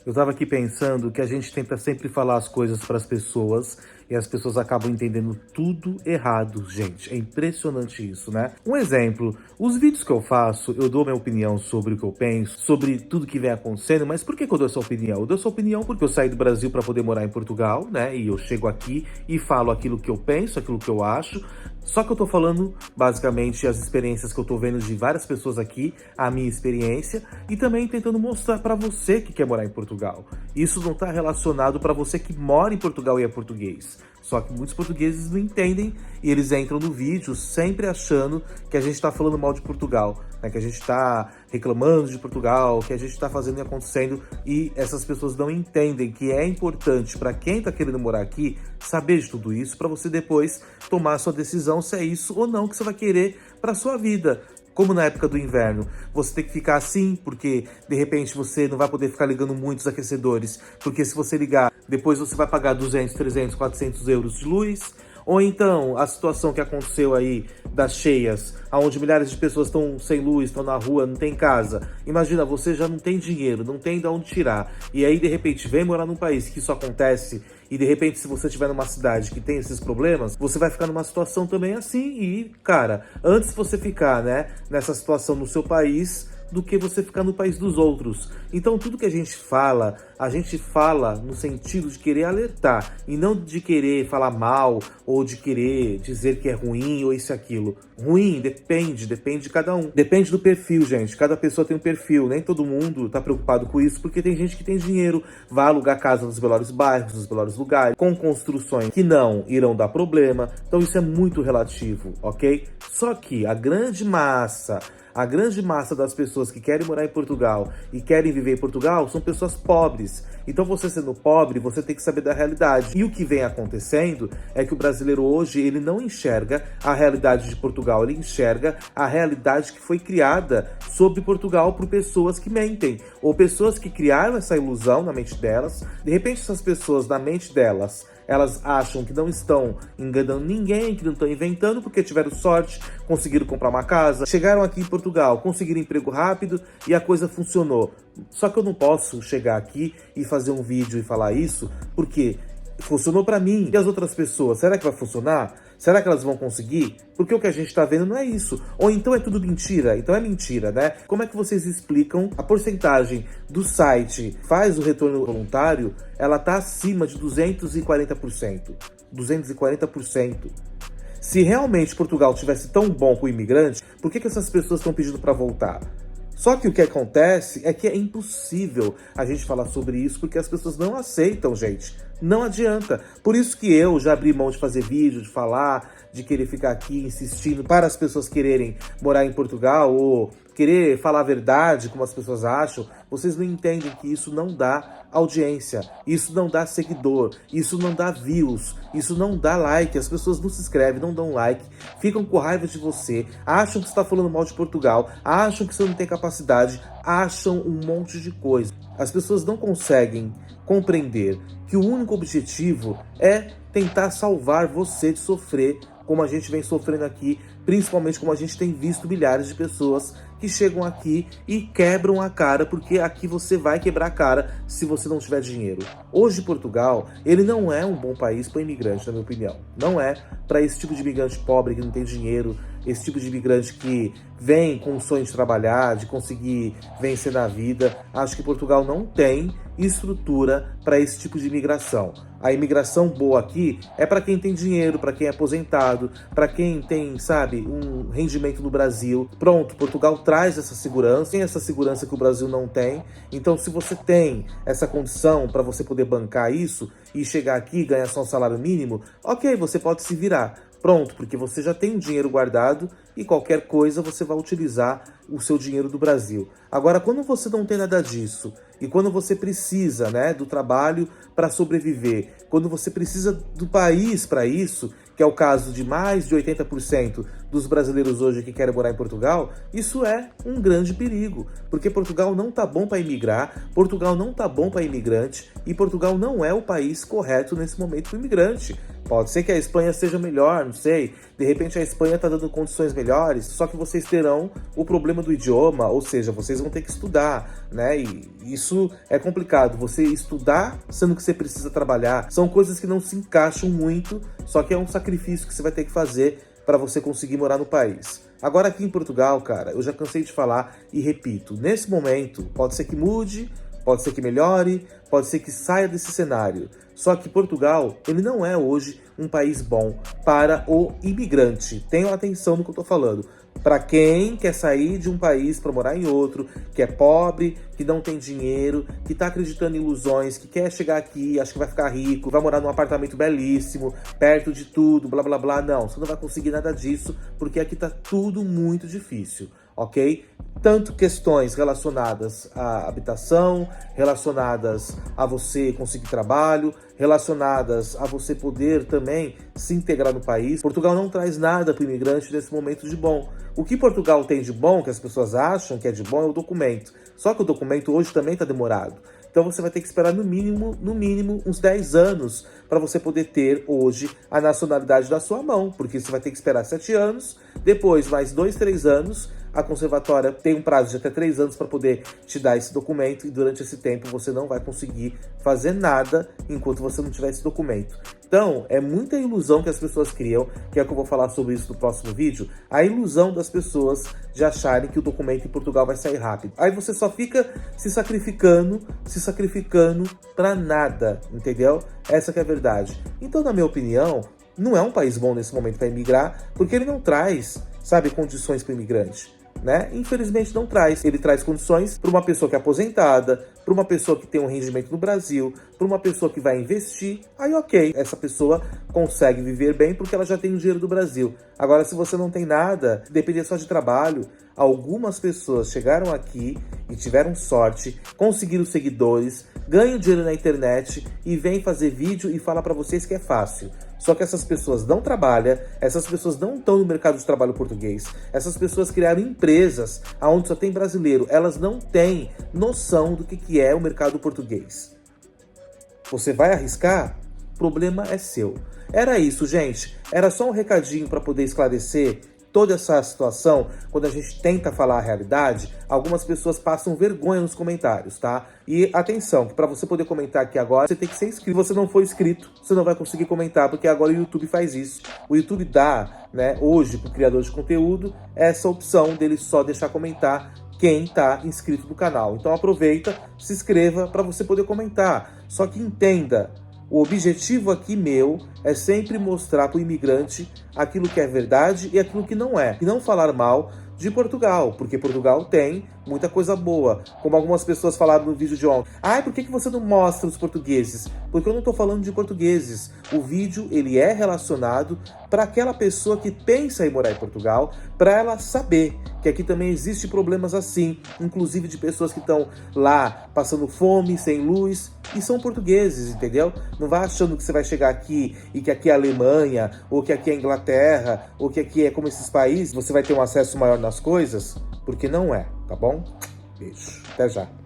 Eu tava aqui pensando que a gente tenta sempre falar as coisas para as pessoas e as pessoas acabam entendendo tudo errado, gente. É impressionante isso, né? Um exemplo, os vídeos que eu faço, eu dou minha opinião sobre o que eu penso, sobre tudo que vem acontecendo, mas por que eu dou essa opinião? Eu dou essa opinião porque eu saí do Brasil para poder morar em Portugal, né? E eu chego aqui e falo aquilo que eu penso, aquilo que eu acho. Só que eu tô falando, basicamente, as experiências que eu tô vendo de várias pessoas aqui, a minha experiência, e também tentando mostrar pra você que quer morar em Portugal. Isso não tá relacionado pra você que mora em Portugal e é português. Só que muitos portugueses não entendem e eles entram no vídeo sempre achando que a gente tá falando mal de Portugal, né? Que a gente tá reclamando de Portugal, que a gente tá fazendo e acontecendo, e essas pessoas não entendem que é importante pra quem tá querendo morar aqui saber de tudo isso, pra você depois tomar a sua decisão se é isso ou não que você vai querer pra sua vida. Como na época do inverno, você tem que ficar assim, porque de repente você não vai poder ficar ligando muitos aquecedores, porque se você ligar, depois você vai pagar 200, 300, 400 euros de luz. Ou então, a situação que aconteceu aí das cheias, onde milhares de pessoas estão sem luz, estão na rua, não tem casa. Imagina, você já não tem dinheiro, não tem de onde tirar. E aí, de repente, vem morar num país que isso acontece. E, de repente, se você estiver numa cidade que tem esses problemas, você vai ficar numa situação também assim. E, cara, antes você ficar, né, nessa situação no seu país, do que você ficar no país dos outros. Então tudo que a gente fala no sentido de querer alertar, e não de querer falar mal, ou de querer dizer que é ruim, ou isso e aquilo. Ruim depende de cada um. Depende do perfil, gente. Cada pessoa tem um perfil, nem todo mundo tá preocupado com isso, porque tem gente que tem dinheiro, vai alugar casa nos melhores bairros, nos melhores lugares, com construções que não irão dar problema. Então isso é muito relativo, ok? Só que a grande massa das pessoas que querem morar em Portugal e querem viver em Portugal são pessoas pobres. Então você sendo pobre, você tem que saber da realidade. E o que vem acontecendo é que o brasileiro hoje, ele não enxerga a realidade de Portugal, ele enxerga a realidade que foi criada sobre Portugal por pessoas que mentem, ou pessoas que criaram essa ilusão na mente delas. De repente essas pessoas, na mente delas, elas acham que não estão enganando ninguém, que não estão inventando, porque tiveram sorte, conseguiram comprar uma casa, chegaram aqui em Portugal, conseguiram emprego rápido e a coisa funcionou. Só que eu não posso chegar aqui e fazer um vídeo e falar isso, porque funcionou pra mim. E as outras pessoas, será que vai funcionar? Será que elas vão conseguir? Porque o que a gente tá vendo não é isso. Ou então é tudo mentira. Então é mentira, né? Como é que vocês explicam a porcentagem do site faz o retorno voluntário? Ela tá acima de 240%. 240%. Se realmente Portugal tivesse tão bom com o imigrante, por que essas pessoas estão pedindo para voltar? Só que o que acontece é que é impossível a gente falar sobre isso porque as pessoas não aceitam, gente. Não adianta. Por isso que eu já abri mão de fazer vídeo, de falar, de querer ficar aqui insistindo para as pessoas quererem morar em Portugal ou querer falar a verdade, como as pessoas acham. Vocês não entendem que isso não dá audiência, isso não dá seguidor, isso não dá views, isso não dá like. As pessoas não se inscrevem, não dão like, ficam com raiva de você, acham que você está falando mal de Portugal, acham que você não tem capacidade, acham um monte de coisa. As pessoas não conseguem compreender que o único objetivo é tentar salvar você de sofrer como a gente vem sofrendo aqui, principalmente como a gente tem visto milhares de pessoas que chegam aqui e quebram a cara, porque aqui você vai quebrar a cara se você não tiver dinheiro. Hoje Portugal, ele não é um bom país para imigrante, na minha opinião. Não é para esse tipo de imigrante pobre que não tem dinheiro, esse tipo de imigrante que vem com o sonho de trabalhar, de conseguir vencer na vida. Acho que Portugal não tem estrutura para esse tipo de imigração. A imigração boa aqui é para quem tem dinheiro, para quem é aposentado, para quem tem, sabe, um rendimento no Brasil. Pronto, Portugal traz essa segurança, tem essa segurança que o Brasil não tem. Então, se você tem essa condição para você poder bancar isso e chegar aqui e ganhar só um salário mínimo, ok, você pode se virar. Pronto, porque você já tem um dinheiro guardado e qualquer coisa você vai utilizar o seu dinheiro do Brasil. Agora, quando você não tem nada disso e quando você precisa, né, do trabalho para sobreviver, quando você precisa do país para isso, que é o caso de mais de 80% dos brasileiros hoje que querem morar em Portugal, isso é um grande perigo, porque Portugal não tá bom para imigrar, Portugal não tá bom para imigrante e Portugal não é o país correto nesse momento para o imigrante. Pode ser que a Espanha seja melhor, não sei. De repente a Espanha está dando condições melhores, só que vocês terão o problema do idioma, ou seja, vocês vão ter que estudar, né? E isso é complicado. Você estudar, sendo que você precisa trabalhar, são coisas que não se encaixam muito, só que é um sacrifício que você vai ter que fazer para você conseguir morar no país. Agora aqui em Portugal, cara, eu já cansei de falar e repito, nesse momento, pode ser que mude, pode ser que melhore, pode ser que saia desse cenário. Só que Portugal, ele não é hoje um país bom para o imigrante. Tenham atenção no que eu tô falando. Para quem quer sair de um país para morar em outro, que é pobre, que não tem dinheiro, que tá acreditando em ilusões, que quer chegar aqui, acha que vai ficar rico, vai morar num apartamento belíssimo, perto de tudo, blá blá blá. Não, você não vai conseguir nada disso, porque aqui tá tudo muito difícil, ok? Tanto questões relacionadas à habitação, relacionadas a você conseguir trabalho, relacionadas a você poder também se integrar no país. Portugal não traz nada para o imigrante nesse momento de bom. O que Portugal tem de bom, que as pessoas acham que é de bom, é o documento. Só que o documento hoje também está demorado. Então você vai ter que esperar no mínimo, uns 10 anos para você poder ter hoje a nacionalidade na sua mão, porque você vai ter que esperar 7 anos, depois mais 2, 3 anos, a conservatória tem um prazo de até 3 anos para poder te dar esse documento e durante esse tempo você não vai conseguir fazer nada enquanto você não tiver esse documento. Então, é muita ilusão que as pessoas criam, que é que eu vou falar sobre isso no próximo vídeo, a ilusão das pessoas de acharem que o documento em Portugal vai sair rápido. Aí você só fica se sacrificando para nada, entendeu? Essa que é a verdade. Então, na minha opinião, não é um país bom nesse momento para imigrar, porque ele não traz, sabe, condições para o imigrante. Né? Infelizmente não traz. Ele traz condições para uma pessoa que é aposentada, para uma pessoa que tem um rendimento no Brasil, para uma pessoa que vai investir. Aí ok, essa pessoa consegue viver bem porque ela já tem o dinheiro do Brasil. Agora, se você não tem nada, depender só de trabalho, algumas pessoas chegaram aqui e tiveram sorte, conseguiram seguidores, ganham dinheiro na internet e vêm fazer vídeo e falar para vocês que é fácil. Só que essas pessoas não trabalham, essas pessoas não estão no mercado de trabalho português, essas pessoas criaram empresas onde só tem brasileiro, elas não têm noção do que é o mercado português. Você vai arriscar? O problema é seu. Era isso, gente. Era só um recadinho para poder esclarecer toda essa situação. Quando a gente tenta falar a realidade, algumas pessoas passam vergonha nos comentários, tá? E atenção, que para você poder comentar aqui agora, você tem que ser inscrito. Se você não for inscrito, você não vai conseguir comentar, porque agora o YouTube faz isso. O YouTube dá, né, hoje, para o criador de conteúdo, essa opção dele só deixar comentar quem está inscrito no canal. Então aproveita, se inscreva para você poder comentar. Só que entenda, o objetivo aqui meu é sempre mostrar para o imigrante aquilo que é verdade e aquilo que não é. E não falar mal de Portugal, porque Portugal tem muita coisa boa. Como algumas pessoas falaram no vídeo de ontem. Por que você não mostra os portugueses? Porque eu não estou falando de portugueses. O vídeo, ele é relacionado para aquela pessoa que pensa em morar em Portugal, para ela saber que aqui também existe problemas assim, inclusive de pessoas que estão lá passando fome, sem luz, e são portugueses, entendeu? Não vai achando que você vai chegar aqui e que aqui é a Alemanha, ou que aqui é a Inglaterra, ou que aqui é como esses países, você vai ter um acesso maior nas coisas, porque não é, tá bom? Beijo, até já.